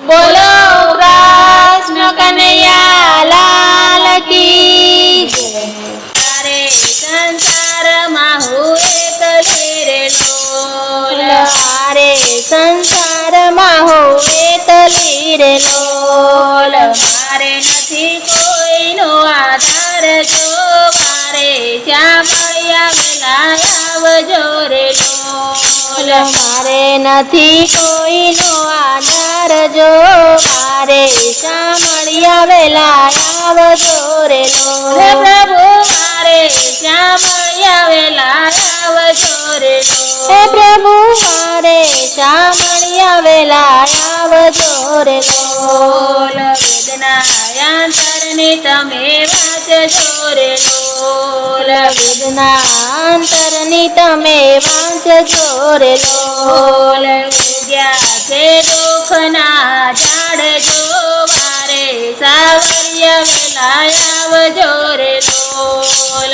બોલો કૃષ્ણ કનૈયા લાલ કી જય। તારે સંસારમાં હું એકલી રે લોલ, હારે સંસારમાં હું એકલી રે લોલ। મારે નથી કોઈનો આધાર, જો મારે શ્યામ આવેલા આવજો રે લોલ। મારે નથી કોઈનો આધાર, જો મારે સાંભળ્યા વેલા આવજો રે લોલ। હે પ્રભુ મારે શ્યામ આવેલા આવજો રે હે લોલ। પ્રભુ મારે સાંભળ્યા વેલા આવજો રે લોલ। વેદના અંતરની તમે વાંચજો રે લોલ, વેદના અંતરની તમે વાંચજો રે લોલ। ઉગ્યા છે દુઃખના ઝાડ, જો મારે સાવરિયા વેલા આવજો રે લોલ।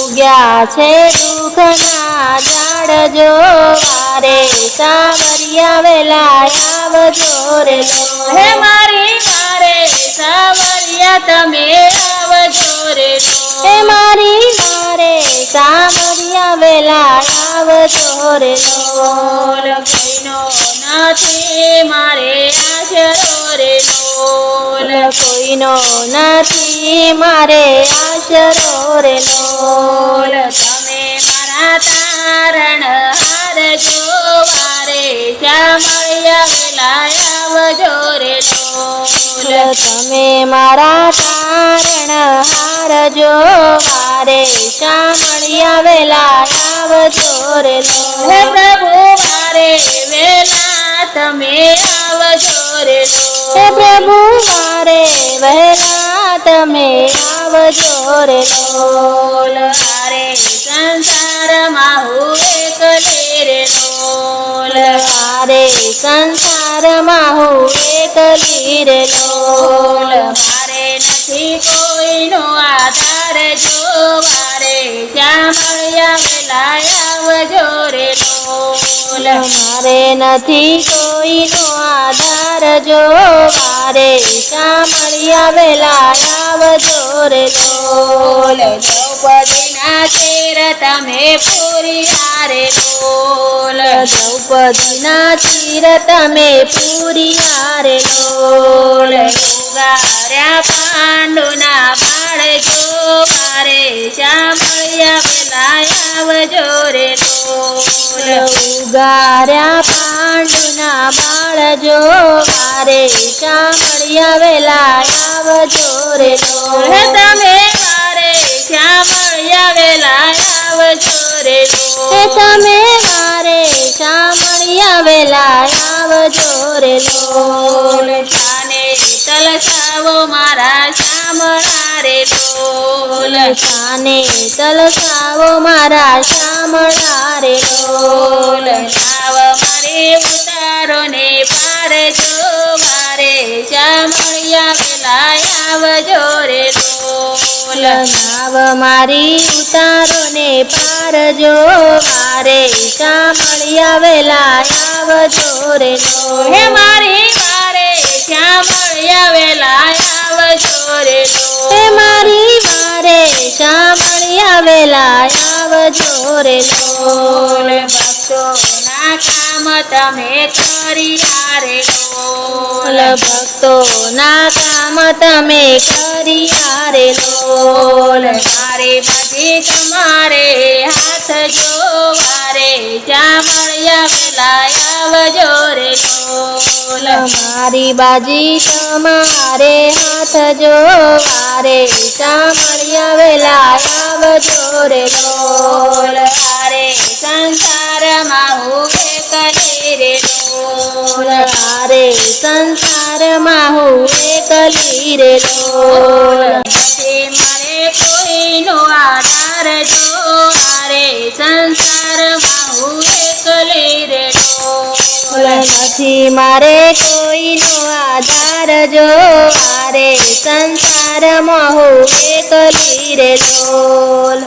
ઉગ્યા છે દુઃખના ઝાડ, જો મારે સાવરિયા વેલા આવજો રે લોલ। હે મારી મારે સાવરિયા તમે આવજો રે હે લોલ। મારી મારે સાવરિયા વેલા આવજો રે લોલ। કોઈનો નથી મારે આશરો રે લોલ, કોઈનો નથી મારે આશરો રે લોલ। તમે મારા તારણ હાર, જો મારે શ્યામળિયા વેલા આવજો રે લોલ। તમે મારા તારણ હાર, જો મારે સાંભળ્યા વેલા આવજો રે હે લોલ। પ્રભુ મારે વેલા તમે આવજો રે હે લોલ। પ્રભુ મારે વહેલા તમે આવજો રે લોલ। મારે સંસારમાં હું એકલી રે લોલ, મારે સંસારમાં હું એકલી રે લોલ। મારે નથી કોઈનો આધાર, જો મારે શ્યામળિયા વેલા આવજો રે લોલ। મારે નથી કોઈનો આધાર, જો મારે સાંભળ્યા વેલા આવજો રે લોલ। દ્રૌપદીના ચીર તમે પૂર્યા રે લોલ, દ્રૌપદીના ચીર તમે પૂર્યા રે લોલ। ઉગાર્યા પાંડુના બાળ, જો મારે શ્યામળિયા વેલા આવજો રે લોલ। ઉગાર્યા પાંડુના બાળ, જો મારે સાંભળ્યા વેલા આવજો રે લોલ। હે તમે મારે શ્યામળિયા વેલા આવજો રે હે લોલ। તમે મારે સાંભળ્યા વેલા આવજો રે લોલ। કાને તલસાવો મારા શ્યામળા રે લોલ, કાને તલસાવો મારા શામળા રે લોલ। નાવ મારે ઉતારો ને પાર, જો મારે શ્યામળિયા વેલા આવજો રે લોલ। નાવ મારી ઉતારો ને પાર, જો મારે શામળિયા વેલા આવજો રે લોલ। હે મારી મારે શ્યામળિયા વેલા આવજો રે હે લોલ। મારી મારે શામળિયા વેલા આવજો રે લોલ। ભક્તોના કામ તમે કર્યા રે લોલ, ભક્તોના કામ તમે કર્યા રે લોલ। મારે બધી તમારે હાથ, જો મારે શ્યામળિયા વેલા આવજો રે લોલ। મારી બાજી તમારે હાથ, જો મારે સાંભળ્યા વેલા આવજો રે લોલ। મારે સંસારમાં હું એકલી રે લોલ, મારે સંસારમાં હું એકલી રે લોલ। નથી મારે કોઈનો આધાર, જો મારે સંસારમાં હું એકલી રે લોલ। નથી મારે કોઈનો આધાર, જો મારે સંસારમાં હું એકલી રે લોલ।